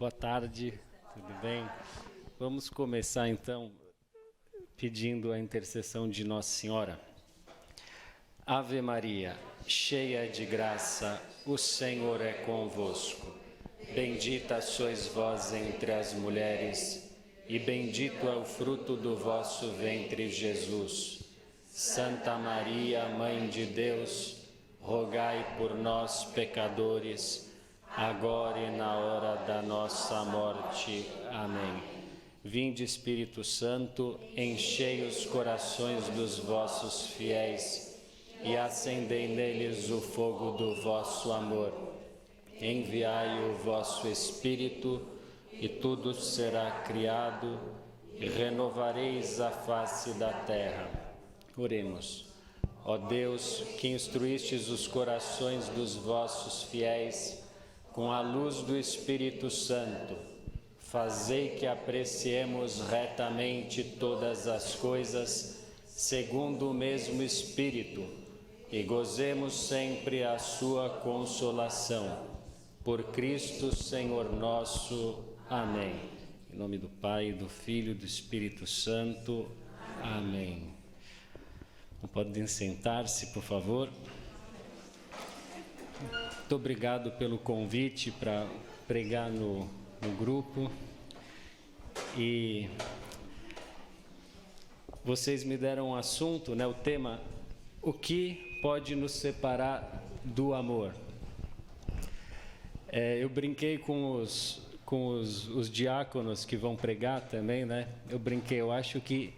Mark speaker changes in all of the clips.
Speaker 1: boa tarde, tudo bem? Vamos começar então pedindo a intercessão de Nossa Senhora. Ave Maria, cheia de graça, o Senhor é convosco. Bendita sois vós entre as mulheres, e bendito é o fruto do vosso ventre, Jesus. Santa Maria, Mãe de Deus, rogai por nós, pecadores, agora e na hora da nossa morte. Amém. Vinde, Espírito Santo, enchei os corações dos vossos fiéis e acendei neles o fogo do vosso amor. Enviai o vosso Espírito, e tudo será criado, e renovareis a face da terra. Oremos. Ó Deus, que instruístes os corações dos vossos fiéis com a luz do Espírito Santo, fazei que apreciemos retamente todas as coisas, segundo o mesmo Espírito, e gozemos sempre a sua consolação. Por Cristo, Senhor nosso. Amém. Em nome do Pai, do Filho e do Espírito Santo. Amém. Podem sentar-se, por favor. Muito obrigado pelo convite para pregar no grupo. E vocês me deram um assunto, né? O tema: o que pode nos separar do amor? Eu brinquei com os diáconos que vão pregar também, né? Eu acho que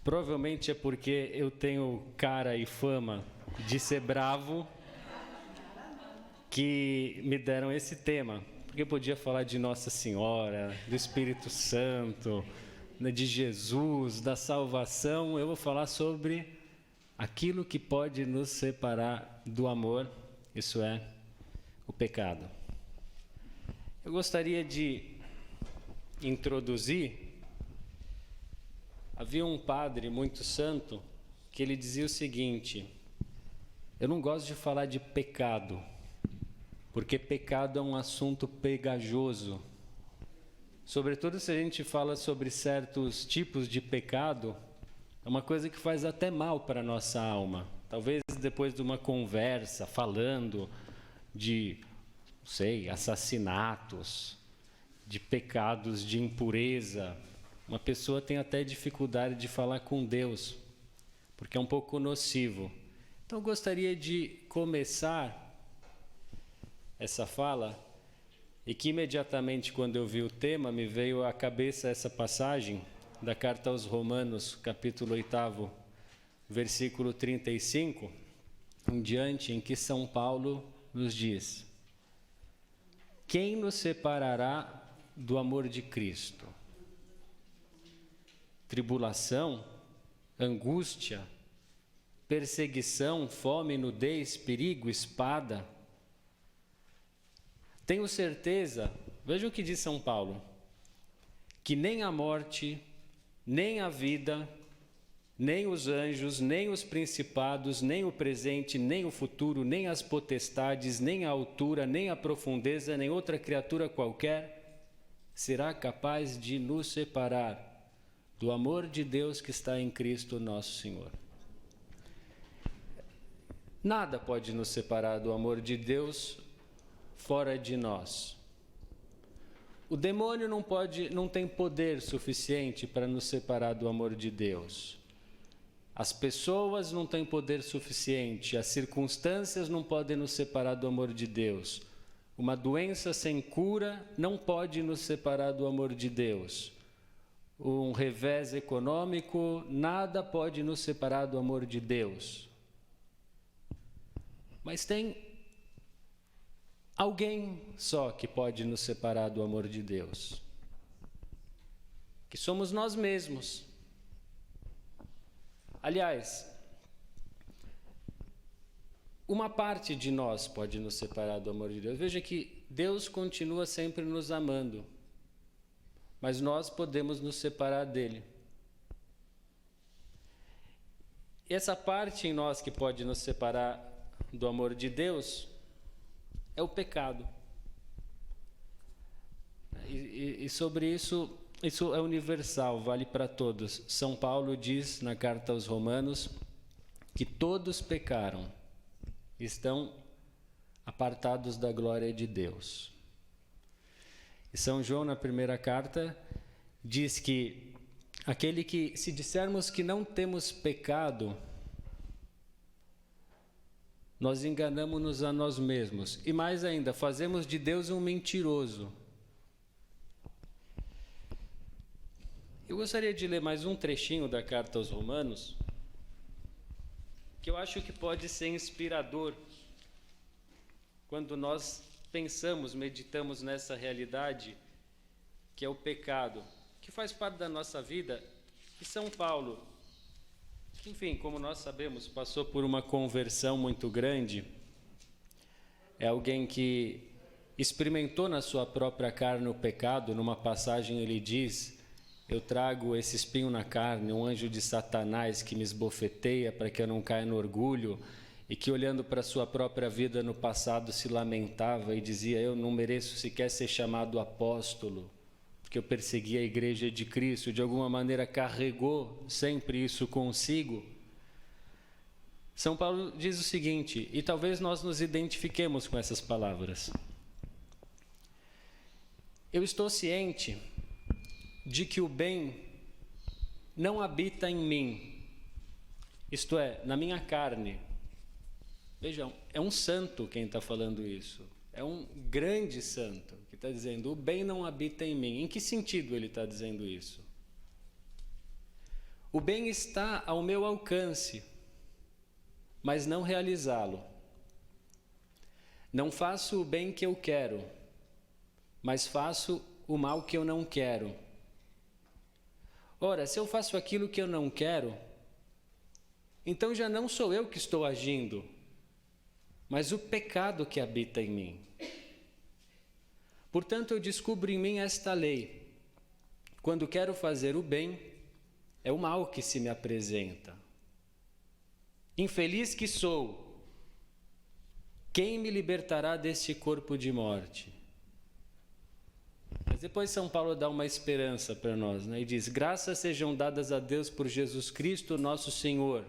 Speaker 1: provavelmente é porque eu tenho cara e fama de ser bravo que me deram esse tema. Porque eu podia falar de Nossa Senhora, do Espírito Santo, de Jesus, da salvação. Eu vou falar sobre aquilo que pode nos separar do amor, isso é, o pecado. Eu gostaria de introduzir. Havia um padre muito santo que ele dizia o seguinte: eu não gosto de falar de pecado, porque pecado é um assunto pegajoso. Sobretudo se a gente fala sobre certos tipos de pecado, é uma coisa que faz até mal para a nossa alma. Talvez depois de uma conversa falando de, não sei, assassinatos, de pecados de impureza, uma pessoa tem até dificuldade de falar com Deus, porque é um pouco nocivo. Então eu gostaria de começar essa fala, e que imediatamente quando eu vi o tema, me veio à cabeça essa passagem da carta aos Romanos, capítulo 8, versículo 35, em diante, em que São Paulo nos diz: quem nos separará do amor de Cristo? Tribulação, angústia, perseguição, fome, nudez, perigo, espada. Tenho certeza, veja o que diz São Paulo, que nem a morte, nem a vida, nem os anjos, nem os principados, nem o presente, nem o futuro, nem as potestades, nem a altura, nem a profundeza, nem outra criatura qualquer será capaz de nos separar do amor de Deus que está em Cristo nosso Senhor. Nada pode nos separar do amor de Deus fora de nós. O demônio não tem poder suficiente para nos separar do amor de Deus. As pessoas não têm poder suficiente, as circunstâncias não podem nos separar do amor de Deus. Uma doença sem cura não pode nos separar do amor de Deus. Um revés econômico, nada pode nos separar do amor de Deus. Mas tem alguém só que pode nos separar do amor de Deus, que somos nós mesmos. Aliás, uma parte de nós pode nos separar do amor de Deus. Veja que Deus continua sempre nos amando, mas nós podemos nos separar dele. E essa parte em nós que pode nos separar do amor de Deus é o pecado. E sobre isso é universal, vale para todos. São Paulo diz na carta aos Romanos que todos pecaram, estão apartados da glória de Deus. E São João, na primeira carta, diz que aquele que, se dissermos que não temos pecado, nós enganamos-nos a nós mesmos. E mais ainda, fazemos de Deus um mentiroso. Eu gostaria de ler mais um trechinho da carta aos Romanos, que eu acho que pode ser inspirador quando nós pensamos, meditamos nessa realidade que é o pecado, que faz parte da nossa vida. E São Paulo, que, enfim, como nós sabemos, passou por uma conversão muito grande, é alguém que experimentou na sua própria carne o pecado. Numa passagem ele diz: eu trago esse espinho na carne, um anjo de Satanás que me esbofeteia para que eu não caia no orgulho, e que, olhando para a sua própria vida no passado, se lamentava e dizia: eu não mereço sequer ser chamado apóstolo, porque eu persegui a igreja de Cristo. De alguma maneira carregou sempre isso consigo. São Paulo diz o seguinte, e talvez nós nos identifiquemos com essas palavras: eu estou ciente de que o bem não habita em mim, isto é, na minha carne. Vejam, é um santo quem está falando isso, é um grande santo que está dizendo: o bem não habita em mim. Em que sentido ele está dizendo isso? O bem está ao meu alcance, mas não realizá-lo. Não faço o bem que eu quero, mas faço o mal que eu não quero. Ora, se eu faço aquilo que eu não quero, então já não sou eu que estou agindo, mas o pecado que habita em mim. Portanto, eu descubro em mim esta lei: quando quero fazer o bem, é o mal que se me apresenta. Infeliz que sou, quem me libertará deste corpo de morte? Mas depois São Paulo dá uma esperança para nós, né? E diz: graças sejam dadas a Deus por Jesus Cristo, nosso Senhor.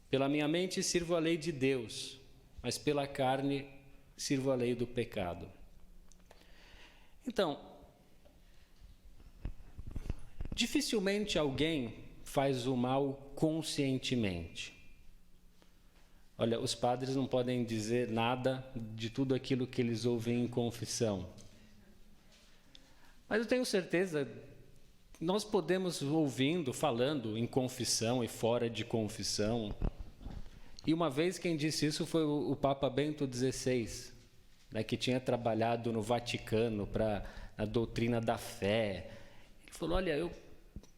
Speaker 1: Pela minha mente sirvo a lei de Deus, mas pela carne sirvo a lei do pecado. Então, dificilmente alguém faz o mal conscientemente. Olha, os padres não podem dizer nada de tudo aquilo que eles ouvem em confissão. Mas eu tenho certeza, nós podemos, ouvindo, falando em confissão e fora de confissão. E uma vez quem disse isso foi o Papa Bento XVI, né, que tinha trabalhado no Vaticano para a doutrina da fé. Ele falou: olha, eu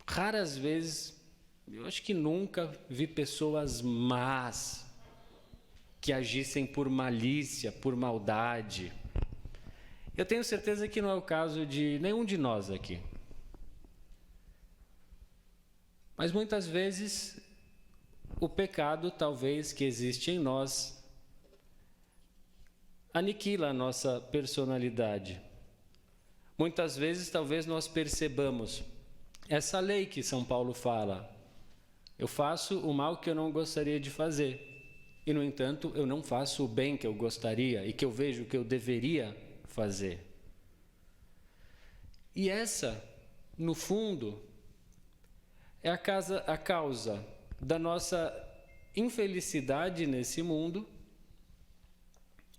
Speaker 1: raras vezes, eu acho que nunca vi pessoas más que agissem por malícia, por maldade. Eu tenho certeza que não é o caso de nenhum de nós aqui. Mas muitas vezes o pecado, talvez, que existe em nós aniquila a nossa personalidade. Muitas vezes, talvez, nós percebamos essa lei que São Paulo fala: eu faço o mal que eu não gostaria de fazer, e, no entanto, eu não faço o bem que eu gostaria e que eu vejo que eu deveria fazer. E essa, no fundo, é a causa da nossa infelicidade nesse mundo.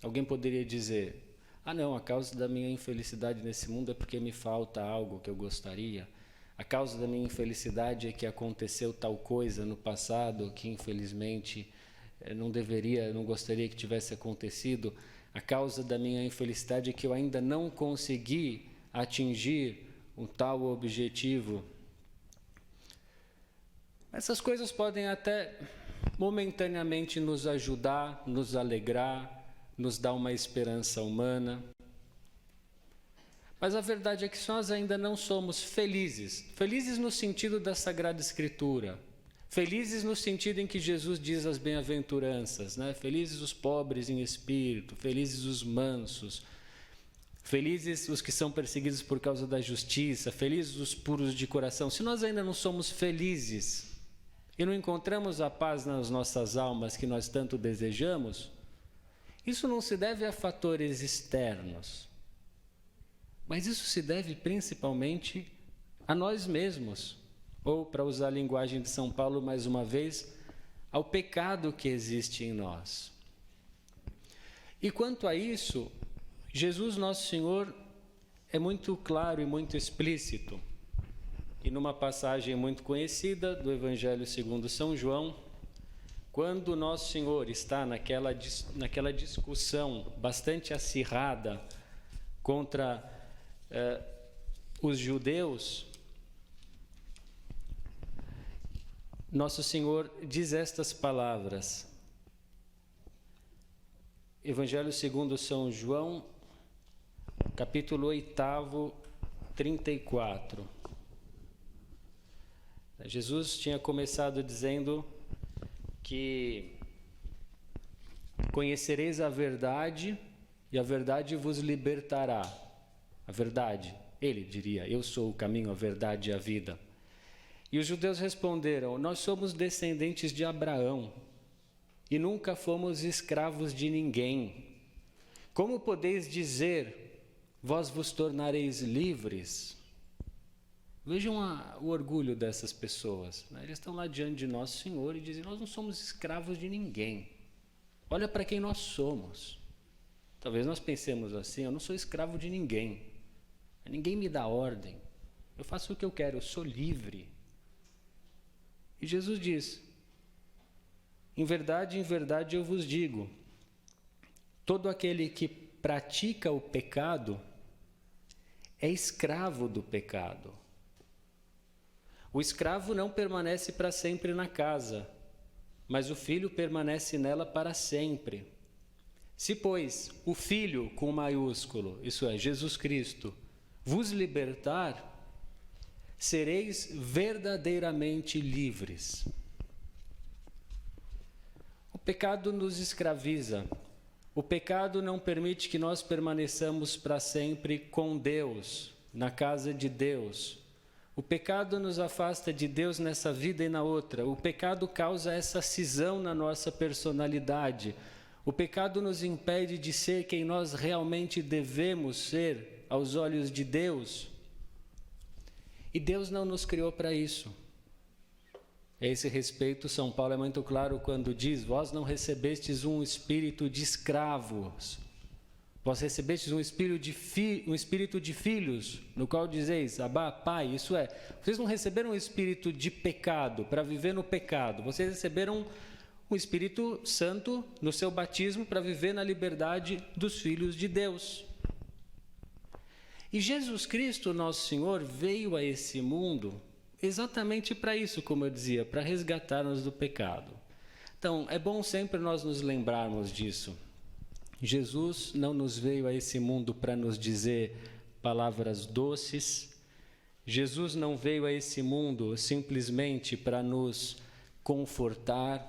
Speaker 1: Alguém poderia dizer: ah, não, a causa da minha infelicidade nesse mundo é porque me falta algo que eu gostaria. A causa da minha infelicidade é que aconteceu tal coisa no passado que, infelizmente, não gostaria que tivesse acontecido. A causa da minha infelicidade é que eu ainda não consegui atingir um tal objetivo. Essas coisas podem até momentaneamente nos ajudar, nos alegrar, nos dar uma esperança humana. Mas a verdade é que nós ainda não somos felizes. Felizes no sentido da Sagrada Escritura. Felizes no sentido em que Jesus diz as bem-aventuranças, né? Felizes os pobres em espírito, felizes os mansos. Felizes os que são perseguidos por causa da justiça, felizes os puros de coração. Se nós ainda não somos felizes e não encontramos a paz nas nossas almas que nós tanto desejamos, isso não se deve a fatores externos, mas isso se deve principalmente a nós mesmos, ou, para usar a linguagem de São Paulo mais uma vez, ao pecado que existe em nós. E quanto a isso, Jesus, nosso Senhor, é muito claro e muito explícito. E numa passagem muito conhecida do Evangelho segundo São João, quando Nosso Senhor está naquela discussão bastante acirrada contra os judeus, Nosso Senhor diz estas palavras. Evangelho segundo São João, capítulo 8, 34. Jesus tinha começado dizendo que conhecereis a verdade e a verdade vos libertará. A verdade, ele diria, eu sou o caminho, a verdade e a vida. E os judeus responderam, nós somos descendentes de Abraão e nunca fomos escravos de ninguém. Como podeis dizer, vós vos tornareis livres? Vejam o orgulho dessas pessoas, né? Eles estão lá diante de Nosso Senhor e dizem, nós não somos escravos de ninguém. Olha para quem nós somos. Talvez nós pensemos assim, eu não sou escravo de ninguém. Ninguém me dá ordem. Eu faço o que eu quero, eu sou livre. E Jesus diz, em verdade eu vos digo, todo aquele que pratica o pecado é escravo do pecado. O escravo não permanece para sempre na casa, mas o filho permanece nela para sempre. Se, pois, o Filho, com maiúsculo, isso é, Jesus Cristo, vos libertar, sereis verdadeiramente livres. O pecado nos escraviza. O pecado não permite que nós permaneçamos para sempre com Deus, na casa de Deus. O pecado nos afasta de Deus nessa vida e na outra. O pecado causa essa cisão na nossa personalidade. O pecado nos impede de ser quem nós realmente devemos ser aos olhos de Deus. E Deus não nos criou para isso. A esse respeito, São Paulo é muito claro quando diz, vós não recebestes um espírito de escravos, vós recebestes um espírito de filhos, no qual dizeis, Abá, Pai, isso é, vocês não receberam um espírito de pecado, para viver no pecado, vocês receberam um Espírito Santo no seu batismo para viver na liberdade dos filhos de Deus. E Jesus Cristo, nosso Senhor, veio a esse mundo exatamente para isso, como eu dizia, para resgatar-nos do pecado. Então, é bom sempre nós nos lembrarmos disso. Jesus não nos veio a esse mundo para nos dizer palavras doces. Jesus não veio a esse mundo simplesmente para nos confortar.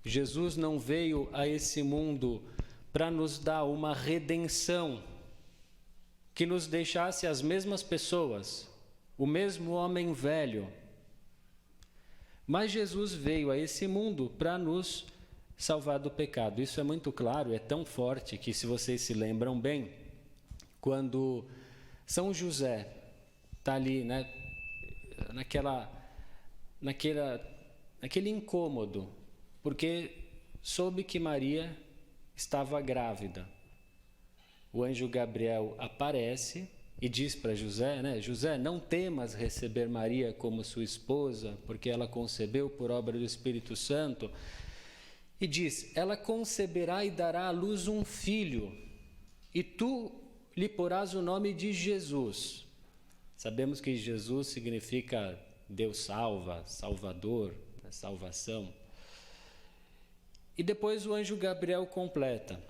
Speaker 1: Jesus não veio a esse mundo para nos dar uma redenção que nos deixasse as mesmas pessoas, o mesmo homem velho. Mas Jesus veio a esse mundo para nos salvar do pecado. Isso é muito claro, é tão forte que, se vocês se lembram bem, quando São José está ali, né, naquele incômodo, porque soube que Maria estava grávida. O anjo Gabriel aparece e diz para José, né, José, não temas receber Maria como sua esposa, porque ela concebeu por obra do Espírito Santo. E diz, ela conceberá e dará à luz um filho, e tu lhe porás o nome de Jesus. Sabemos que Jesus significa Deus salva, Salvador, salvação. E depois o anjo Gabriel completa,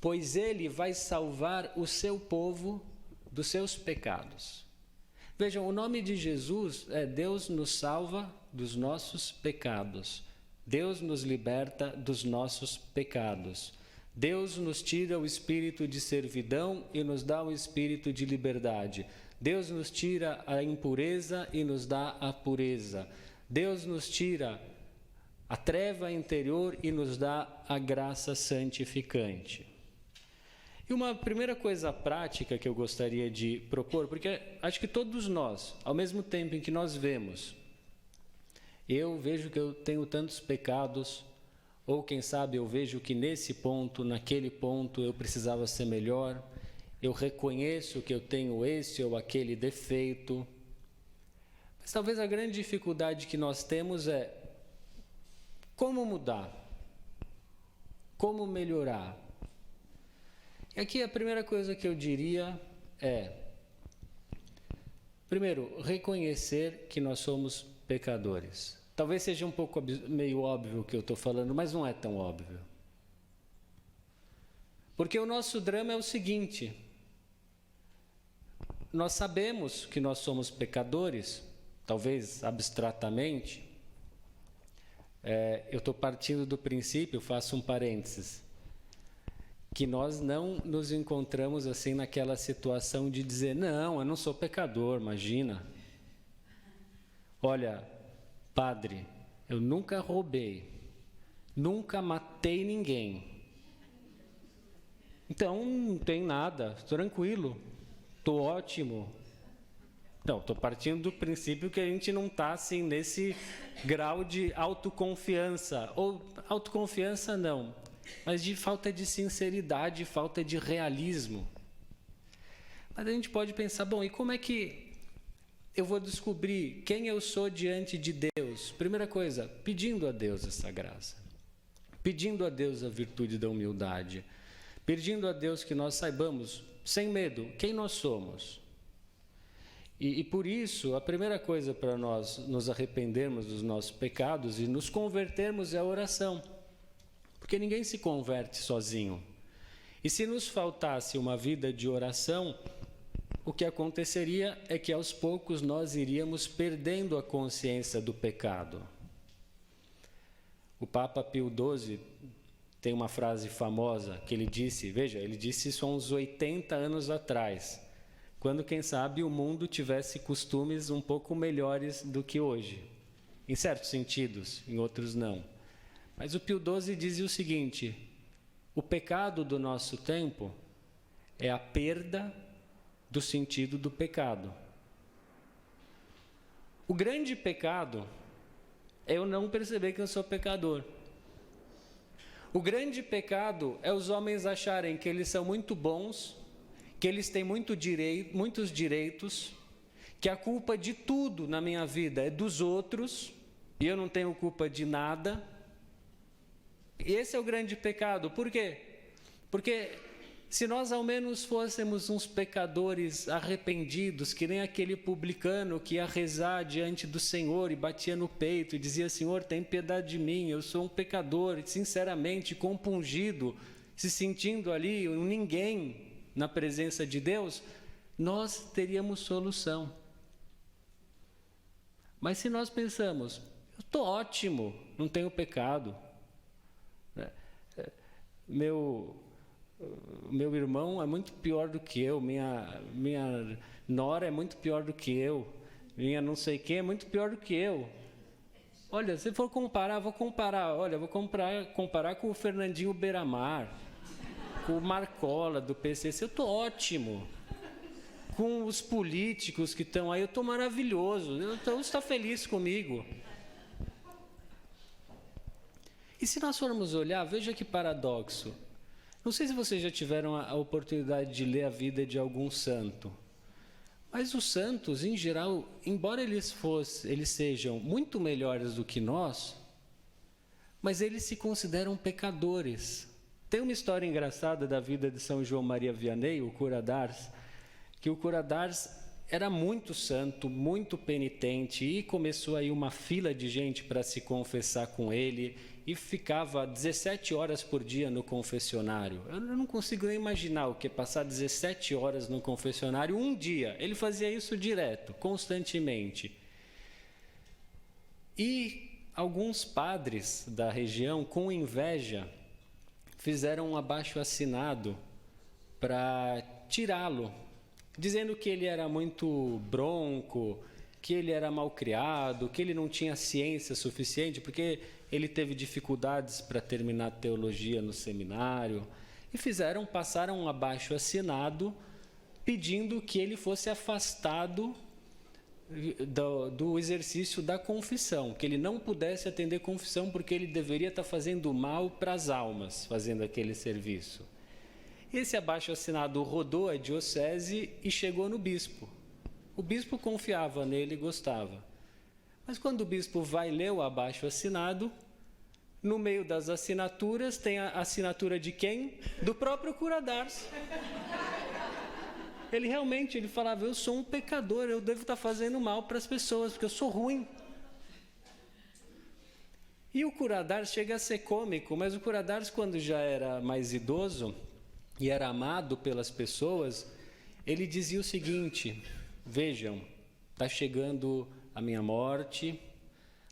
Speaker 1: pois ele vai salvar o seu povo dos seus pecados. Vejam, o nome de Jesus é Deus nos salva dos nossos pecados. Deus nos liberta dos nossos pecados. Deus nos tira o espírito de servidão e nos dá o espírito de liberdade. Deus nos tira a impureza e nos dá a pureza. Deus nos tira a treva interior e nos dá a graça santificante. E uma primeira coisa prática que eu gostaria de propor, porque acho que todos nós, ao mesmo tempo em que nós vemos, eu vejo que eu tenho tantos pecados, ou quem sabe eu vejo que nesse ponto, naquele ponto eu precisava ser melhor, eu reconheço que eu tenho esse ou aquele defeito. Mas talvez a grande dificuldade que nós temos é como mudar, como melhorar. E aqui a primeira coisa que eu diria é, primeiro, reconhecer que nós somos pecadores. Talvez seja um pouco meio óbvio o que eu estou falando, mas não é tão óbvio. Porque o nosso drama é o seguinte: nós sabemos que nós somos pecadores, talvez abstratamente. Eu estou partindo do princípio, faço um parênteses, que nós não nos encontramos assim naquela situação de dizer, não, eu não sou pecador, imagina. Olha, padre, eu nunca roubei, nunca matei ninguém. Então, não tem nada, tranquilo, estou ótimo. Não, estou partindo do princípio que a gente não está assim nesse grau de autoconfiança, ou autoconfiança não, mas de falta de sinceridade, falta de realismo. Mas a gente pode pensar, bom, e como é que eu vou descobrir quem eu sou diante de Deus? Primeira coisa, pedindo a Deus essa graça, pedindo a Deus a virtude da humildade, pedindo a Deus que nós saibamos, sem medo, quem nós somos. E por isso, a primeira coisa para nós nos arrependermos dos nossos pecados e nos convertermos é a oração. Porque ninguém se converte sozinho. E se nos faltasse uma vida de oração, o que aconteceria é que aos poucos nós iríamos perdendo a consciência do pecado. O Papa Pio XII tem uma frase famosa que ele disse, veja, ele disse isso há uns 80 anos atrás, quando, quem sabe, o mundo tivesse costumes um pouco melhores do que hoje. Em certos sentidos, em outros não. Mas o Pio XII dizia o seguinte, o pecado do nosso tempo é a perda do sentido do pecado. O grande pecado é eu não perceber que eu sou pecador. O grande pecado é os homens acharem que eles são muito bons, que eles têm muitos direitos, que a culpa de tudo na minha vida é dos outros, e eu não tenho culpa de nada. E esse é o grande pecado. Por quê? Porque se nós ao menos fôssemos uns pecadores arrependidos, que nem aquele publicano que ia rezar diante do Senhor e batia no peito e dizia, Senhor, tem piedade de mim, eu sou um pecador, sinceramente compungido, se sentindo ali um ninguém na presença de Deus, nós teríamos solução. Mas se nós pensamos, eu estou ótimo, não tenho pecado, meu irmão é muito pior do que eu, minha nora é muito pior do que eu, minha não sei quem é muito pior do que eu. Olha, se for comparar, vou comparar com o Fernandinho Beiramar, com o Marcola do PCC, eu estou ótimo. Com os políticos que estão aí, eu estou maravilhoso, então está feliz comigo. E se nós formos olhar, veja que paradoxo. Não sei se vocês já tiveram a oportunidade de ler a vida de algum santo, mas os santos, em geral, embora eles sejam muito melhores do que nós, mas eles se consideram pecadores. Tem uma história engraçada da vida de São João Maria Vianney, o cura d'Ars, que o cura d'Ars era muito santo, muito penitente, e começou aí uma fila de gente para se confessar com ele, e ficava 17 horas por dia no confessionário. Eu não consigo nem imaginar o que é passar 17 horas no confessionário um dia. Ele fazia isso direto, constantemente. E alguns padres da região, com inveja, fizeram um abaixo-assinado para tirá-lo, dizendo que ele era muito bronco, que ele era malcriado, que ele não tinha ciência suficiente, porque ele teve dificuldades para terminar teologia no seminário, e passaram um abaixo-assinado pedindo que ele fosse afastado do exercício da confissão, que ele não pudesse atender confissão porque ele deveria estar fazendo mal para as almas, fazendo aquele serviço. Esse abaixo-assinado rodou a diocese e chegou no bispo. O bispo confiava nele e gostava. Mas quando o bispo vai ler o abaixo-assinado, no meio das assinaturas tem a assinatura de quem? Do próprio cura d'Ars. Ele falava, eu sou um pecador, eu devo estar fazendo mal para as pessoas, porque eu sou ruim. E o cura d'Ars chega a ser cômico, mas o cura d'Ars, quando já era mais idoso e era amado pelas pessoas, ele dizia o seguinte: vejam, está chegando a minha morte,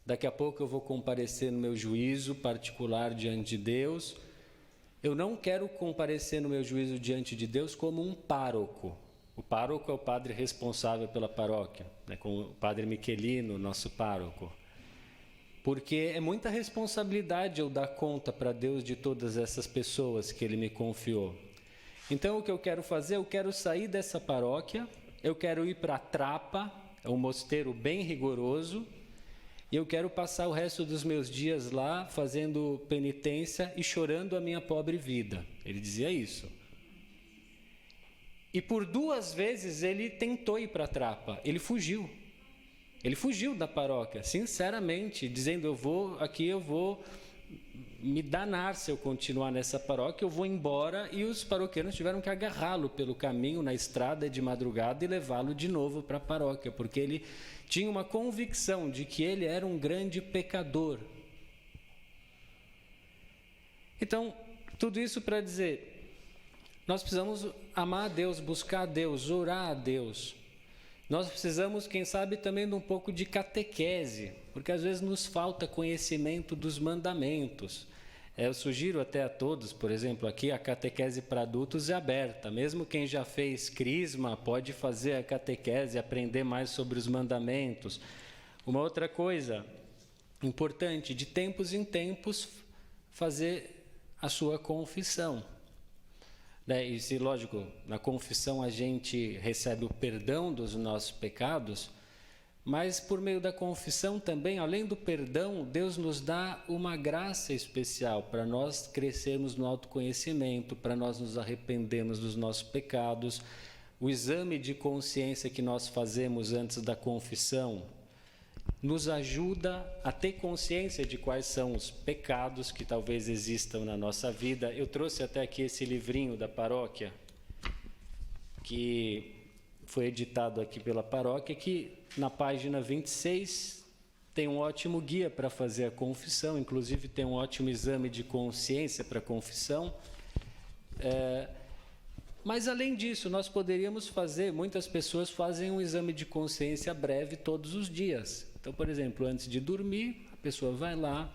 Speaker 1: daqui a pouco eu vou comparecer no meu juízo particular diante de Deus. Eu não quero comparecer no meu juízo diante de Deus como um pároco. O pároco é o padre responsável pela paróquia, né, com o padre Michelino, nosso pároco. Porque é muita responsabilidade eu dar conta para Deus de todas essas pessoas que Ele me confiou. Então, o que eu quero fazer, eu quero sair dessa paróquia, eu quero ir para a Trapa, é um mosteiro bem rigoroso, e eu quero passar o resto dos meus dias lá, fazendo penitência e chorando a minha pobre vida. Ele dizia isso. E por 2 vezes ele tentou ir para a Trapa, ele fugiu. Ele fugiu da paróquia, sinceramente, dizendo, eu vou me danar se eu continuar nessa paróquia, eu vou embora, e os paroquianos tiveram que agarrá-lo pelo caminho, na estrada de madrugada, e levá-lo de novo para a paróquia, porque ele tinha uma convicção de que ele era um grande pecador. Então, tudo isso para dizer, nós precisamos amar a Deus, buscar a Deus, orar a Deus. Nós precisamos, quem sabe, também de um pouco de catequese, porque às vezes nos falta conhecimento dos mandamentos. Eu sugiro até a todos, por exemplo, aqui a catequese para adultos é aberta. Mesmo quem já fez crisma pode fazer a catequese, aprender mais sobre os mandamentos. Uma outra coisa importante, de tempos em tempos, fazer a sua confissão. E se, lógico, na confissão a gente recebe o perdão dos nossos pecados, mas por meio da confissão também, além do perdão, Deus nos dá uma graça especial para nós crescermos no autoconhecimento, para nós nos arrependermos dos nossos pecados. O exame de consciência que nós fazemos antes da confissão nos ajuda a ter consciência de quais são os pecados que talvez existam na nossa vida. Eu trouxe até aqui esse livrinho da paróquia, que foi editado aqui pela paróquia, que na página 26 tem um ótimo guia para fazer a confissão, inclusive tem um ótimo exame de consciência para a confissão. Mas, além disso, nós poderíamos fazer, muitas pessoas fazem um exame de consciência breve todos os dias. Então, por exemplo, antes de dormir, a pessoa vai lá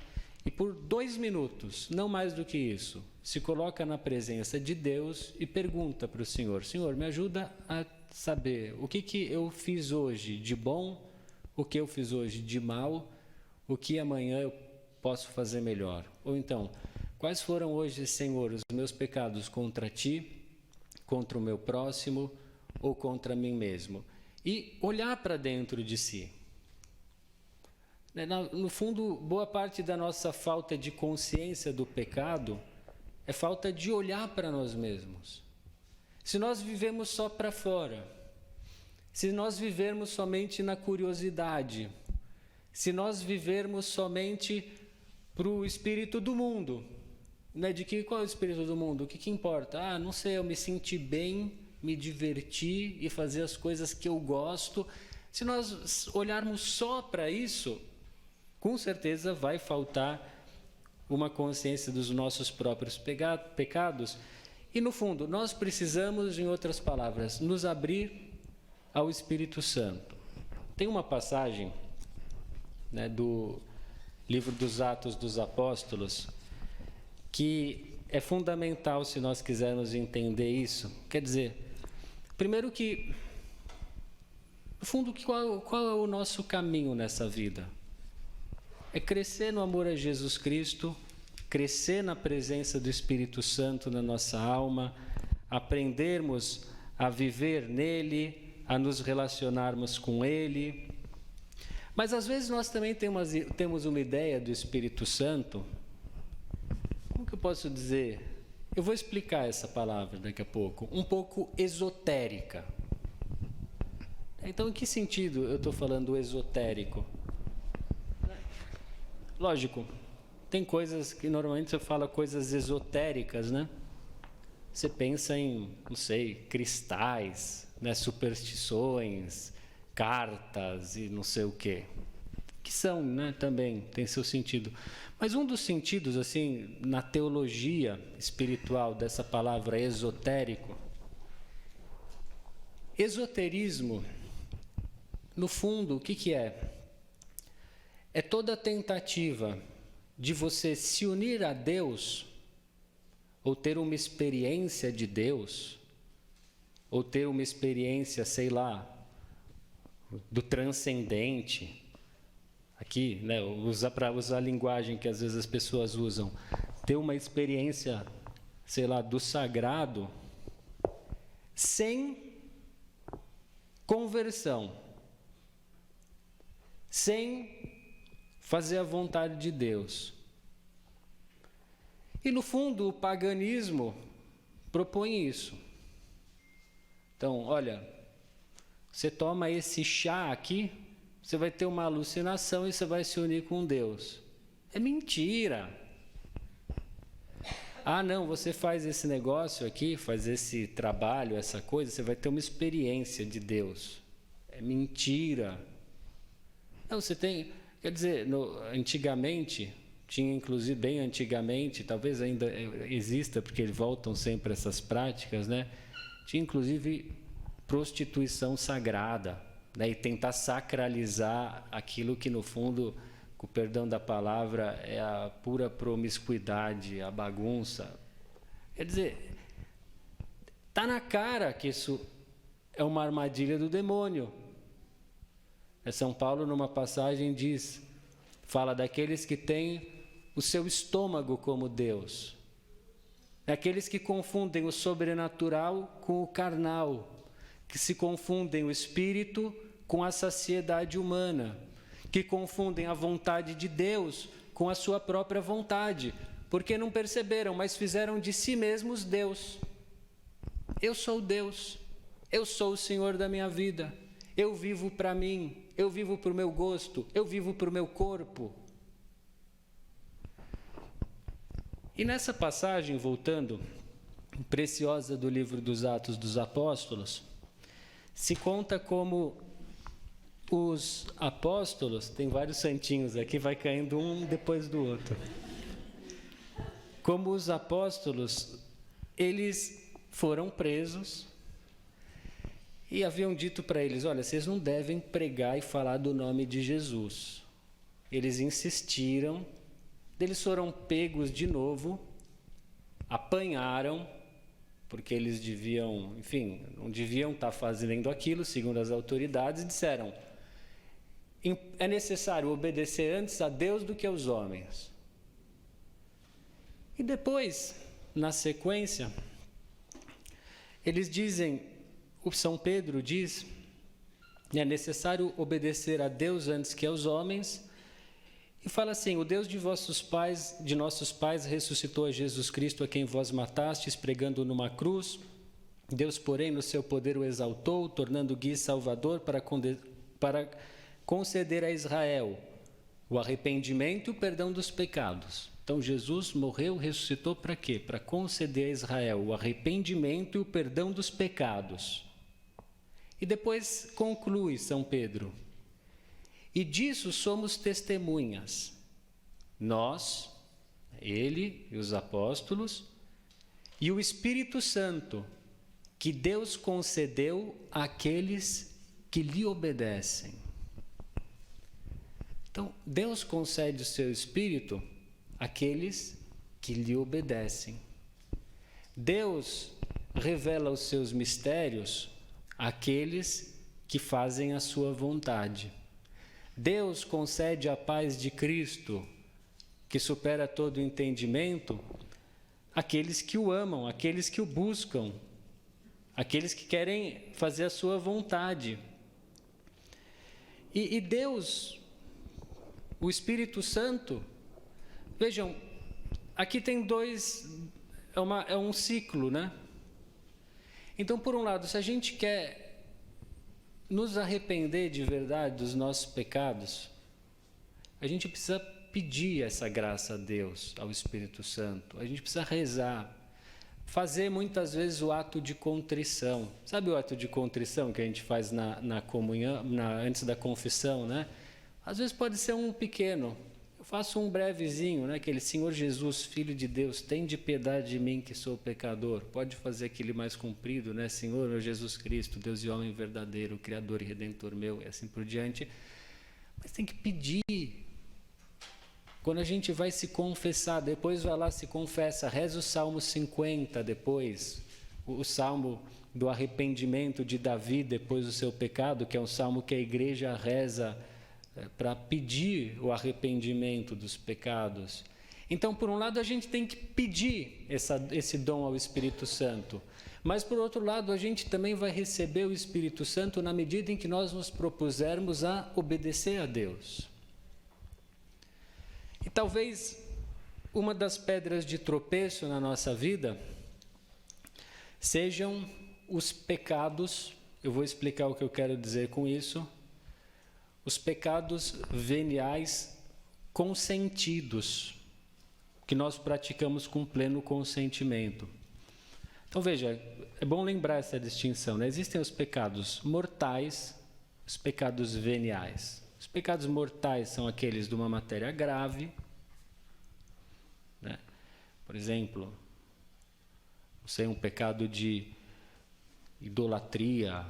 Speaker 1: e por 2 minutos, não mais do que isso, se coloca na presença de Deus e pergunta para o Senhor, Senhor, me ajuda a saber o que eu fiz hoje de bom, o que eu fiz hoje de mal, o que amanhã eu posso fazer melhor. Ou então, quais foram hoje, Senhor, os meus pecados contra Ti, contra o meu próximo ou contra mim mesmo? E olhar para dentro de si. No fundo, boa parte da nossa falta de consciência do pecado é falta de olhar para nós mesmos. Se nós vivemos só para fora, se nós vivermos somente na curiosidade, se nós vivermos somente para o espírito do mundo, qual é o espírito do mundo? O que importa? Não sei, eu me sentir bem, me divertir e fazer as coisas que eu gosto. Se nós olharmos só para isso, com certeza vai faltar uma consciência dos nossos próprios pecados. E, no fundo, nós precisamos, em outras palavras, nos abrir ao Espírito Santo. Tem uma passagem do livro dos Atos dos Apóstolos que é fundamental se nós quisermos entender isso. Quer dizer, primeiro que, no fundo, qual é o nosso caminho nessa vida? É crescer no amor a Jesus Cristo, crescer na presença do Espírito Santo na nossa alma, aprendermos a viver nele, a nos relacionarmos com ele. Mas às vezes nós também temos uma ideia do Espírito Santo. Como que eu posso dizer? Eu vou explicar essa palavra daqui a pouco. Um pouco esotérica. Então, em que sentido eu estou falando esotérico? Lógico, tem coisas que normalmente você fala coisas esotéricas, né? Você pensa em, não sei, cristais, né? Superstições, cartas e não sei o quê. Que são, né? Também tem seu sentido. Mas um dos sentidos, assim, na teologia espiritual dessa palavra esotérico, esoterismo, no fundo, o que é? É toda a tentativa de você se unir a Deus, ou ter uma experiência de Deus, ou ter uma experiência, sei lá, do transcendente. Aqui, né, para usar a linguagem que às vezes as pessoas usam, ter uma experiência, sei lá, do sagrado, sem conversão, sem fazer a vontade de Deus. E no fundo o paganismo propõe isso. Então, olha, você toma esse chá aqui, você vai ter uma alucinação e você vai se unir com Deus. É mentira. Ah, não, você faz esse negócio aqui, faz esse trabalho, essa coisa, você vai ter uma experiência de Deus. É mentira. Não, você tem... Quer dizer, antigamente, tinha inclusive, bem antigamente, talvez ainda exista, porque voltam sempre essas práticas, né? Tinha inclusive prostituição sagrada, né? E tentar sacralizar aquilo que, no fundo, com o perdão da palavra, é a pura promiscuidade, a bagunça. Quer dizer, está na cara que isso é uma armadilha do demônio. São Paulo, numa passagem, fala daqueles que têm o seu estômago como Deus. Aqueles que confundem o sobrenatural com o carnal, que se confundem o espírito com a saciedade humana, que confundem a vontade de Deus com a sua própria vontade, porque não perceberam, mas fizeram de si mesmos Deus. Eu sou Deus, eu sou o Senhor da minha vida, eu vivo para mim, eu vivo para o meu gosto, eu vivo para o meu corpo. E nessa passagem, voltando, preciosa do livro dos Atos dos Apóstolos, se conta como os apóstolos, tem vários santinhos aqui, vai caindo um depois do outro. Como os apóstolos, eles foram presos e haviam dito para eles, olha, vocês não devem pregar e falar do nome de Jesus. Eles insistiram, eles foram pegos de novo, apanharam, porque eles deviam, enfim, não deviam estar fazendo aquilo, segundo as autoridades, e disseram, é necessário obedecer antes a Deus do que aos homens. E depois, na sequência, eles dizem, o São Pedro diz, é necessário obedecer a Deus antes que aos homens, e fala assim, o Deus de vossos pais, de nossos pais, ressuscitou a Jesus Cristo, a quem vós matastes, pregando numa cruz. Deus, porém, no seu poder o exaltou, tornando guia e salvador para conceder a Israel o arrependimento e o perdão dos pecados. Então, Jesus morreu, ressuscitou para quê? Para conceder a Israel o arrependimento e o perdão dos pecados. E depois conclui São Pedro, e disso somos testemunhas, nós, ele e os apóstolos, e o Espírito Santo, que Deus concedeu àqueles que lhe obedecem. Então, Deus concede o seu Espírito àqueles que lhe obedecem. Deus revela os seus mistérios àqueles que fazem a sua vontade. Deus concede a paz de Cristo, que supera todo entendimento, àqueles que o amam, àqueles que o buscam, aqueles que querem fazer a sua vontade. E Deus, o Espírito Santo, vejam, aqui tem é um ciclo, né? Então, por um lado, se a gente quer nos arrepender de verdade dos nossos pecados, a gente precisa pedir essa graça a Deus, ao Espírito Santo. A gente precisa rezar, fazer muitas vezes o ato de contrição. Sabe o ato de contrição que a gente faz na comunhão, antes da confissão, né? Às vezes pode ser um pequeno. Eu faço um brevezinho, né? Aquele Senhor Jesus, Filho de Deus, tende piedade de mim que sou pecador. Pode fazer aquele mais comprido, né? Senhor, meu Jesus Cristo, Deus e homem verdadeiro, Criador e Redentor meu, e assim por diante. Mas tem que pedir. Quando a gente vai se confessar, depois vai lá, se confessa, reza o Salmo 50 depois, o Salmo do arrependimento de Davi depois do seu pecado, que é um salmo que a igreja reza para pedir o arrependimento dos pecados. Então, por um lado, a gente tem que pedir esse dom ao Espírito Santo, mas, por outro lado, a gente também vai receber o Espírito Santo na medida em que nós nos propusermos a obedecer a Deus. E talvez uma das pedras de tropeço na nossa vida sejam os pecados, eu vou explicar o que eu quero dizer com isso, os pecados veniais consentidos, que nós praticamos com pleno consentimento. Então veja, é bom lembrar essa distinção, né? Existem os pecados mortais, os pecados veniais. Os pecados mortais são aqueles de uma matéria grave, né? Por exemplo, um pecado de idolatria,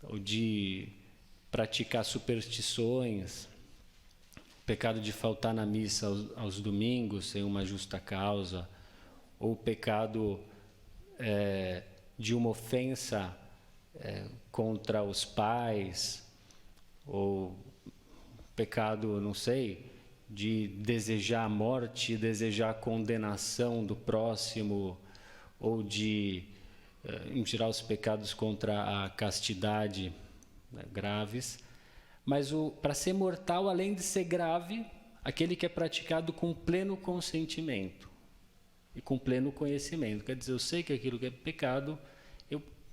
Speaker 1: ou de praticar superstições, pecado de faltar na missa aos domingos sem uma justa causa, ou pecado de uma ofensa contra os pais, ou pecado, não sei, de desejar a morte, desejar a condenação do próximo, ou de, em geral, os pecados contra a castidade, né, graves. Mas para ser mortal, além de ser grave, aquele que é praticado com pleno consentimento e com pleno conhecimento. Quer dizer, eu sei que aquilo que é pecado,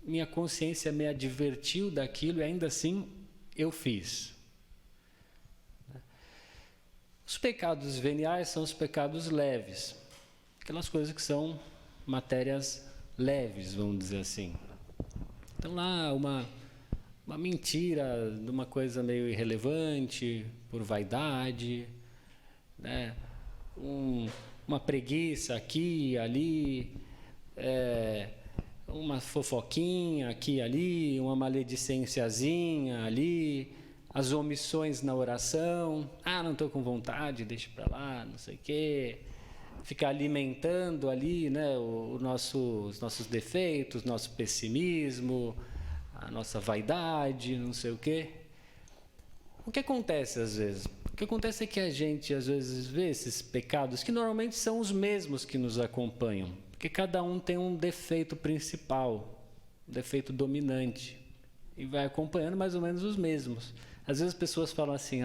Speaker 1: minha consciência me advertiu daquilo e ainda assim eu fiz. Os pecados veniais são os pecados leves, aquelas coisas que são matérias leves, vamos dizer assim. Então lá uma mentira de uma coisa meio irrelevante, por vaidade, né? Uma preguiça aqui e ali, uma fofoquinha aqui e ali, uma maledicênciazinha ali, as omissões na oração, não estou com vontade, deixa para lá, não sei o quê, ficar alimentando ali, né, os nossos defeitos, nosso pessimismo, a nossa vaidade, não sei o quê. O que acontece às vezes? O que acontece é que a gente às vezes vê esses pecados que normalmente são os mesmos que nos acompanham, porque cada um tem um defeito principal, um defeito dominante, e vai acompanhando mais ou menos os mesmos. Às vezes as pessoas falam assim,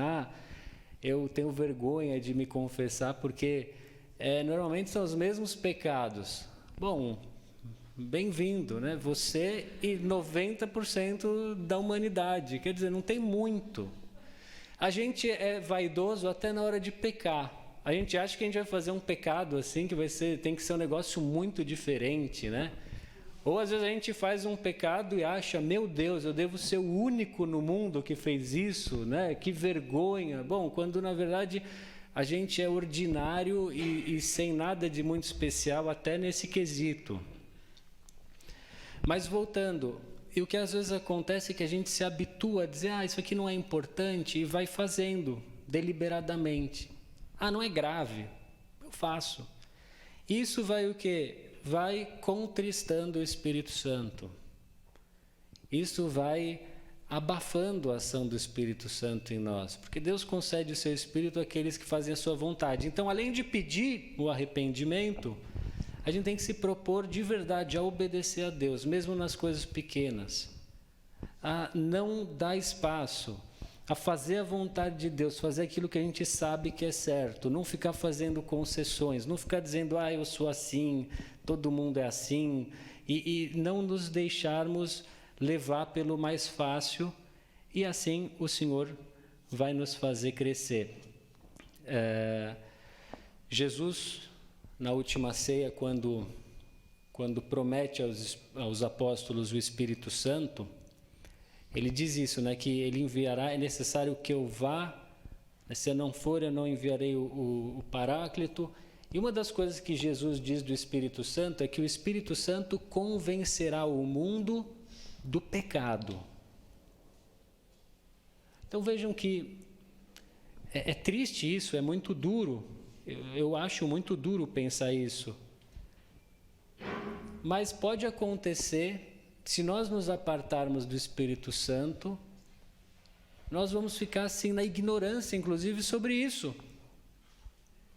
Speaker 1: eu tenho vergonha de me confessar porque normalmente são os mesmos pecados. Bom, bem-vindo, né? Você e 90% da humanidade, quer dizer, não tem muito. A gente é vaidoso até na hora de pecar. A gente acha que a gente vai fazer um pecado assim, que tem que ser um negócio muito diferente, né? Ou às vezes a gente faz um pecado e acha, meu Deus, eu devo ser o único no mundo que fez isso, né? Que vergonha. Bom, quando na verdade a gente é ordinário e sem nada de muito especial até nesse quesito. Mas voltando, e o que às vezes acontece é que a gente se habitua a dizer, isso aqui não é importante, e vai fazendo deliberadamente. Não é grave, eu faço. Isso vai o quê? vai contristando o Espírito Santo. Isso vai abafando a ação do Espírito Santo em nós, porque Deus concede o seu Espírito àqueles que fazem a sua vontade. Então, além de pedir o arrependimento, a gente tem que se propor de verdade a obedecer a Deus, mesmo nas coisas pequenas, a não dar espaço, a fazer a vontade de Deus, fazer aquilo que a gente sabe que é certo, não ficar fazendo concessões, não ficar dizendo, eu sou assim, todo mundo é assim, e não nos deixarmos levar pelo mais fácil, e assim o Senhor vai nos fazer crescer. Jesus, na última ceia, quando promete aos apóstolos o Espírito Santo, ele diz isso, né, que ele enviará, é necessário que eu vá, se eu não for, eu não enviarei o Paráclito. E uma das coisas que Jesus diz do Espírito Santo é que o Espírito Santo convencerá o mundo do pecado. Então vejam que é triste isso, é muito duro, eu acho muito duro pensar isso. Mas pode acontecer, se nós nos apartarmos do Espírito Santo, nós vamos ficar assim na ignorância, inclusive, sobre isso.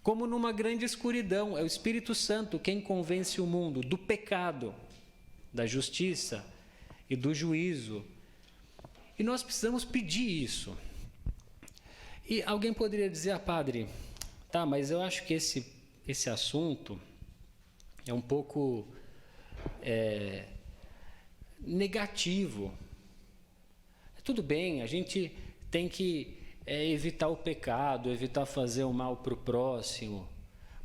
Speaker 1: Como numa grande escuridão, é o Espírito Santo quem convence o mundo do pecado, da justiça e do juízo. E nós precisamos pedir isso. E alguém poderia dizer, padre, tá, mas eu acho que esse assunto é um pouco negativo. Tudo bem, a gente tem que evitar o pecado, evitar fazer o mal para o próximo,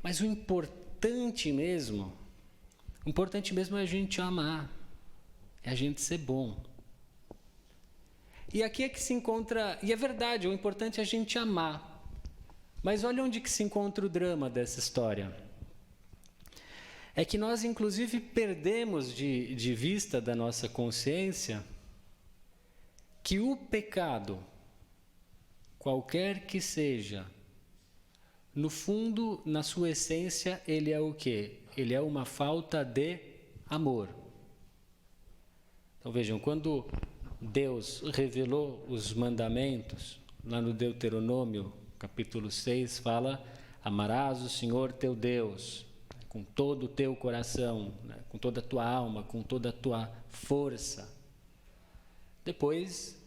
Speaker 1: mas o importante mesmo é a gente amar, é a gente ser bom. E aqui é que se encontra, e é verdade, o importante é a gente amar. Mas olha onde que se encontra o drama dessa história. É que nós, inclusive, perdemos de vista da nossa consciência que o pecado, qualquer que seja, no fundo, na sua essência, ele é o quê? Ele é uma falta de amor. Então vejam, quando Deus revelou os mandamentos, lá no Deuteronômio, capítulo 6, fala: amarás o Senhor teu Deus com todo o teu coração, né, com toda a tua alma, com toda a tua força. Depois,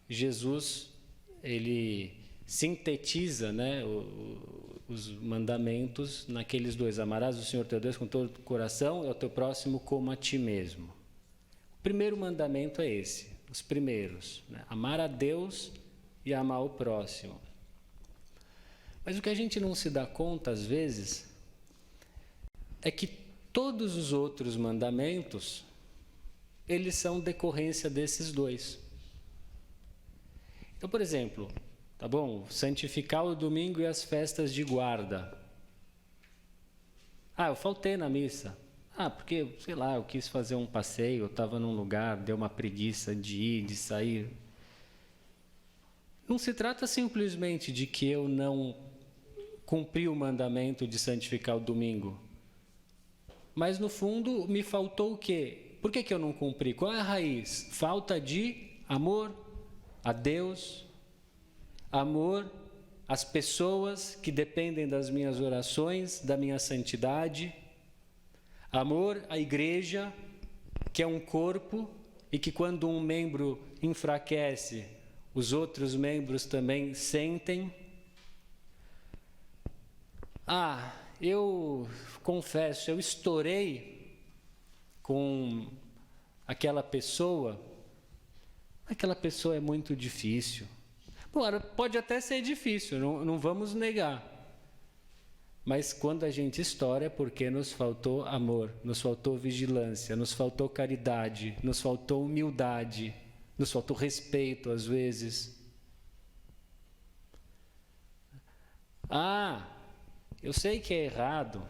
Speaker 1: Jesus, ele sintetiza, né, os mandamentos naqueles dois: amarás o Senhor teu Deus com todo o coração e ao teu próximo como a ti mesmo. O primeiro mandamento é esse, os primeiros, né, amar a Deus e amar o próximo. Mas o que a gente não se dá conta, às vezes, é que todos os outros mandamentos, eles são decorrência desses dois. Então, por exemplo, tá bom, santificar o domingo e as festas de guarda. Eu faltei na missa. Porque, sei lá, eu quis fazer um passeio, eu estava num lugar, deu uma preguiça de ir, de sair. Não se trata simplesmente de que eu não cumpri o mandamento de santificar o domingo. Mas, no fundo, me faltou o quê? Por que eu não cumpri? Qual é a raiz? Falta de amor a Deus, amor às pessoas que dependem das minhas orações, da minha santidade, amor à igreja, que é um corpo, e que quando um membro enfraquece, os outros membros também sentem. Eu confesso, eu estourei com aquela pessoa é muito difícil. Bom, pode até ser difícil, não vamos negar. Mas quando a gente estoura é porque nos faltou amor, nos faltou vigilância, nos faltou caridade, nos faltou humildade, nos faltou respeito às vezes. Eu sei que é errado,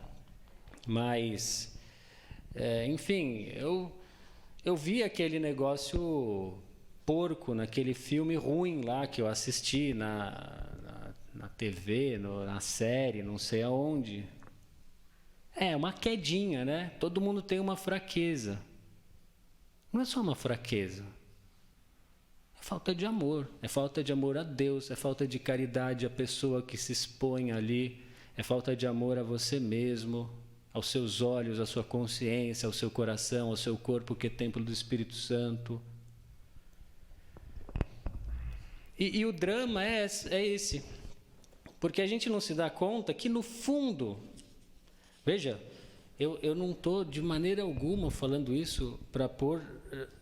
Speaker 1: mas, enfim, eu vi aquele negócio porco naquele filme ruim lá que eu assisti na TV, na série, não sei aonde. É uma quedinha, né? Todo mundo tem uma fraqueza. Não é só uma fraqueza. É falta de amor. É falta de amor a Deus. É falta de caridade à pessoa que se expõe ali. É falta de amor a você mesmo, aos seus olhos, à sua consciência, ao seu coração, ao seu corpo, que é templo do Espírito Santo. E o drama é esse. Porque a gente não se dá conta que, no fundo, veja, eu não estou de maneira alguma falando isso para pôr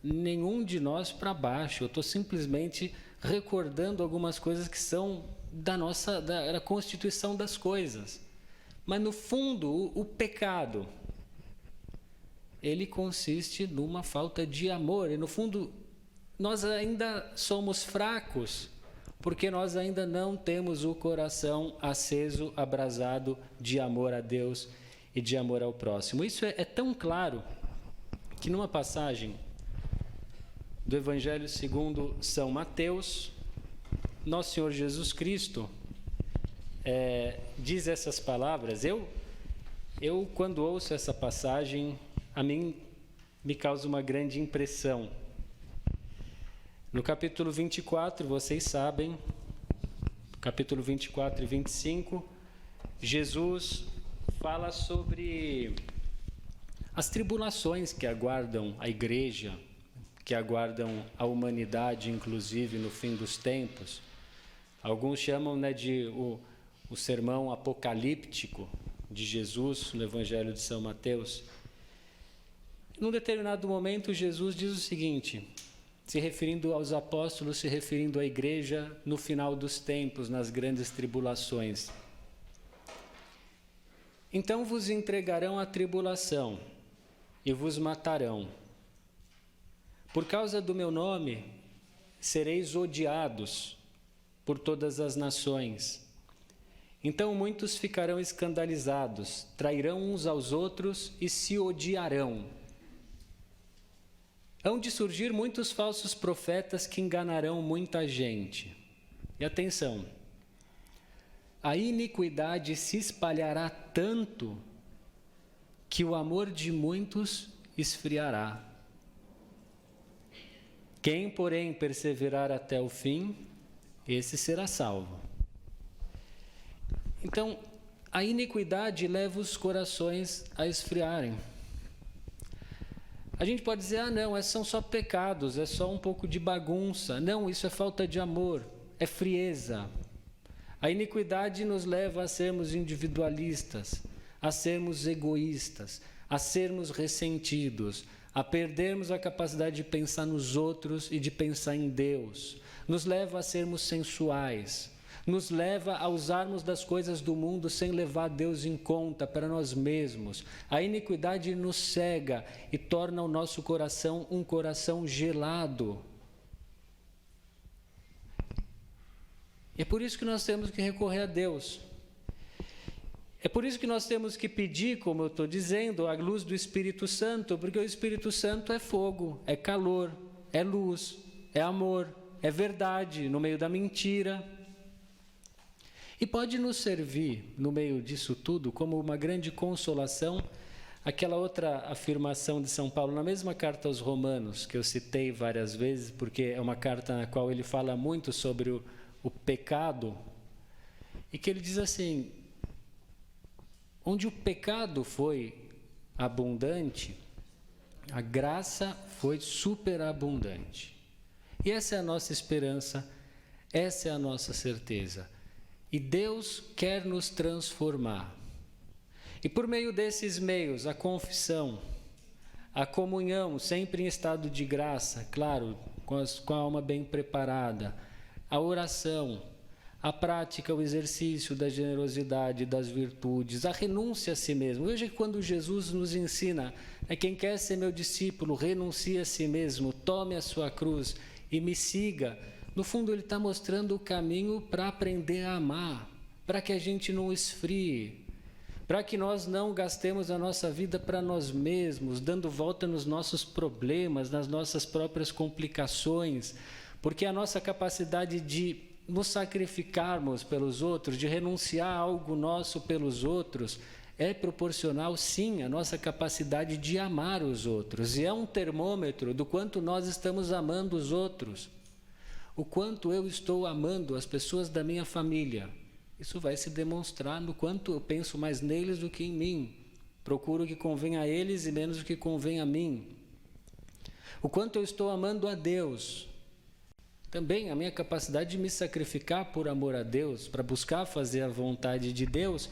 Speaker 1: nenhum de nós para baixo. Eu estou simplesmente recordando algumas coisas que são da constituição das coisas. Mas, no fundo, o pecado, ele consiste numa falta de amor. E, no fundo, nós ainda somos fracos, porque nós ainda não temos o coração aceso, abrasado de amor a Deus e de amor ao próximo. Isso é tão claro que numa passagem do Evangelho segundo São Mateus, Nosso Senhor Jesus Cristo diz essas palavras. Eu, quando ouço essa passagem, a mim me causa uma grande impressão. No capítulo 24, vocês sabem, capítulo 24 e 25, Jesus fala sobre as tribulações que aguardam a igreja, que aguardam a humanidade, inclusive no fim dos tempos. Alguns chamam, de o sermão apocalíptico de Jesus no Evangelho de São Mateus. Num determinado momento, Jesus diz o seguinte, se referindo aos apóstolos, se referindo à igreja no final dos tempos, nas grandes tribulações. Então vos entregarão à tribulação e vos matarão. Por causa do meu nome, sereis odiados por todas as nações. Então muitos ficarão escandalizados, trairão uns aos outros e se odiarão. Hão de surgir muitos falsos profetas que enganarão muita gente. E atenção, a iniquidade se espalhará tanto que o amor de muitos esfriará. Quem, porém, perseverar até o fim, esse será salvo. Então, a iniquidade leva os corações a esfriarem. A gente pode dizer, não, são só pecados, é só um pouco de bagunça. Não, isso é falta de amor, é frieza. A iniquidade nos leva a sermos individualistas, a sermos egoístas, a sermos ressentidos, a perdermos a capacidade de pensar nos outros e de pensar em Deus. Nos leva a sermos sensuais, nos leva a usarmos das coisas do mundo sem levar Deus em conta para nós mesmos. A iniquidade nos cega e torna o nosso coração um coração gelado. E é por isso que nós temos que recorrer a Deus. É por isso que nós temos que pedir, como eu estou dizendo, a luz do Espírito Santo, porque o Espírito Santo é fogo, é calor, é luz, é amor, é verdade no meio da mentira. E pode nos servir, no meio disso tudo, como uma grande consolação, aquela outra afirmação de São Paulo, na mesma carta aos Romanos, que eu citei várias vezes, porque é uma carta na qual ele fala muito sobre o pecado, e que ele diz assim, onde o pecado foi abundante, a graça foi superabundante. E essa é a nossa esperança, essa é a nossa certeza. E Deus quer nos transformar. E por meio desses meios, a confissão, a comunhão, sempre em estado de graça, claro, com a alma bem preparada, a oração, a prática, o exercício da generosidade, das virtudes, a renúncia a si mesmo. Veja que quando Jesus nos ensina, quem quer ser meu discípulo, renuncie a si mesmo, tome a sua cruz e me siga. No fundo, ele está mostrando o caminho para aprender a amar, para que a gente não esfrie, para que nós não gastemos a nossa vida para nós mesmos, dando volta nos nossos problemas, nas nossas próprias complicações, porque a nossa capacidade de nos sacrificarmos pelos outros, de renunciar a algo nosso pelos outros, é proporcional, sim, à nossa capacidade de amar os outros. E é um termômetro do quanto nós estamos amando os outros. O quanto eu estou amando as pessoas da minha família. Isso vai se demonstrar no quanto eu penso mais neles do que em mim. Procuro o que convém a eles e menos o que convém a mim. O quanto eu estou amando a Deus. Também a minha capacidade de me sacrificar por amor a Deus, para buscar fazer a vontade de Deus.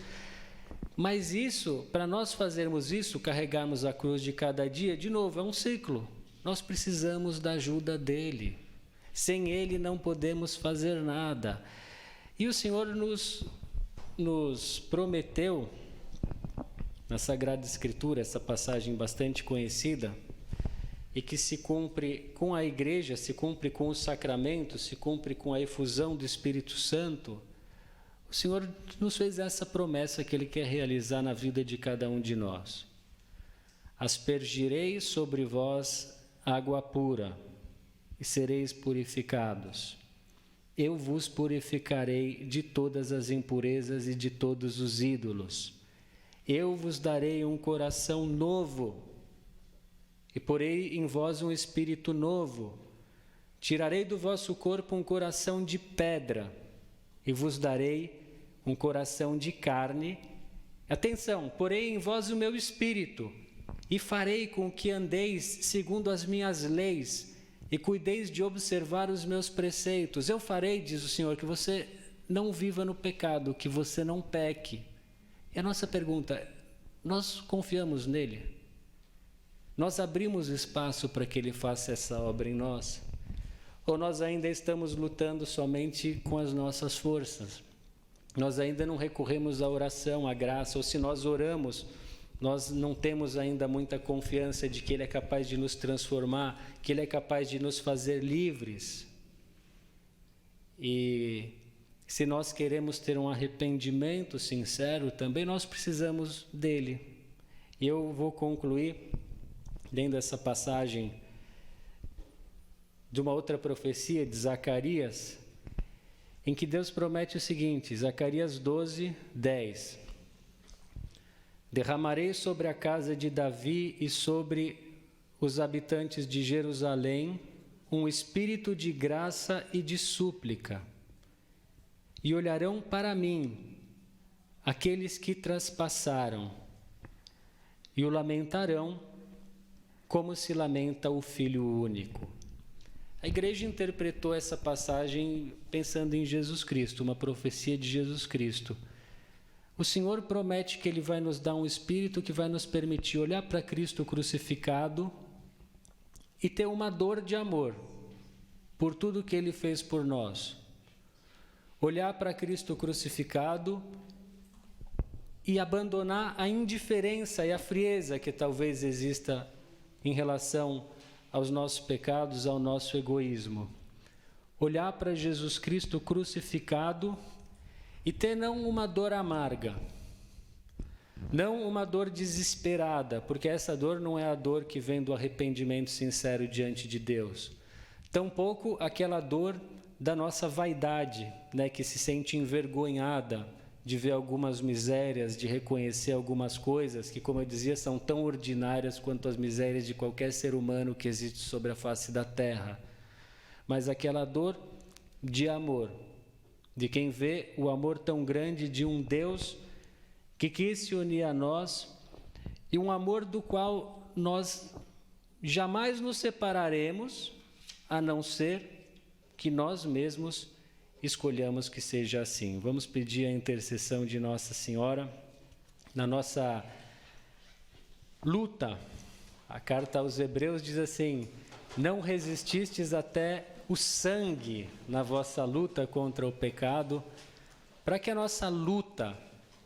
Speaker 1: Mas isso, para nós fazermos isso, carregarmos a cruz de cada dia, de novo, é um ciclo. Nós precisamos da ajuda dele. Sem ele não podemos fazer nada. E o Senhor nos prometeu, na Sagrada Escritura, essa passagem bastante conhecida, e que se cumpre com a igreja, se cumpre com os sacramentos, se cumpre com a efusão do Espírito Santo. O Senhor nos fez essa promessa que Ele quer realizar na vida de cada um de nós. Aspergirei sobre vós água pura, e sereis purificados. Eu vos purificarei de todas as impurezas e de todos os ídolos. Eu vos darei um coração novo, e porei em vós um espírito novo. Tirarei do vosso corpo um coração de pedra, e vos darei um coração de carne. Atenção, porei em vós o meu espírito, e farei com que andeis segundo as minhas leis, e cuideis de observar os meus preceitos. Eu farei, diz o Senhor, que você não viva no pecado, que você não peque. E a nossa pergunta, nós confiamos nele? Nós abrimos espaço para que ele faça essa obra em nós? Ou nós ainda estamos lutando somente com as nossas forças? Nós ainda não recorremos à oração, à graça, ou se nós oramos, nós não temos ainda muita confiança de que Ele é capaz de nos transformar, que Ele é capaz de nos fazer livres. E se nós queremos ter um arrependimento sincero, também nós precisamos dEle. E eu vou concluir lendo essa passagem de uma outra profecia de Zacarias, em que Deus promete o seguinte, Zacarias 12, 10. Derramarei sobre a casa de Davi e sobre os habitantes de Jerusalém um espírito de graça e de súplica. E olharão para mim aqueles que traspassaram e o lamentarão como se lamenta o Filho único. A igreja interpretou essa passagem pensando em Jesus Cristo, uma profecia de Jesus Cristo. O Senhor promete que Ele vai nos dar um espírito que vai nos permitir olhar para Cristo crucificado e ter uma dor de amor por tudo que Ele fez por nós. Olhar para Cristo crucificado e abandonar a indiferença e a frieza que talvez exista em relação aos nossos pecados, ao nosso egoísmo. Olhar para Jesus Cristo crucificado e ter não uma dor amarga, não uma dor desesperada, porque essa dor não é a dor que vem do arrependimento sincero diante de Deus. Tampouco aquela dor da nossa vaidade, né, que se sente envergonhada de ver algumas misérias, de reconhecer algumas coisas que, como eu dizia, são tão ordinárias quanto as misérias de qualquer ser humano que existe sobre a face da terra. Mas aquela dor de amor, de quem vê o amor tão grande de um Deus que quis se unir a nós, e um amor do qual nós jamais nos separaremos, a não ser que nós mesmos escolhamos que seja assim. Vamos pedir a intercessão de Nossa Senhora na nossa luta. A carta aos Hebreus diz assim: não resististes até o sangue na vossa luta contra o pecado, para que a nossa luta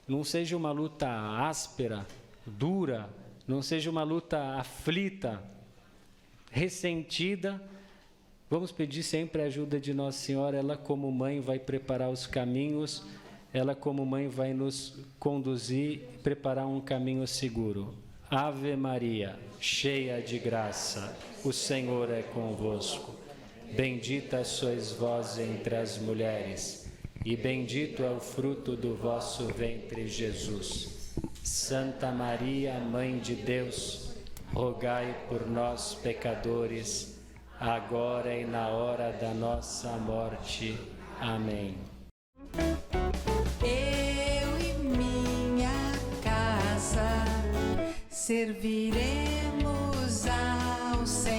Speaker 1: não seja uma luta áspera, dura, não seja uma luta aflita, ressentida. Vamos pedir sempre a ajuda de Nossa Senhora. Ela, como mãe, vai preparar os caminhos, ela, como mãe, vai nos conduzir e preparar um caminho seguro. Ave Maria, cheia de graça, o Senhor é convosco. Bendita sois vós entre as mulheres, e bendito é o fruto do vosso ventre, Jesus. Santa Maria, Mãe de Deus, rogai por nós, pecadores, agora e na hora da nossa morte. Amém.
Speaker 2: Eu e minha casa serviremos ao Senhor.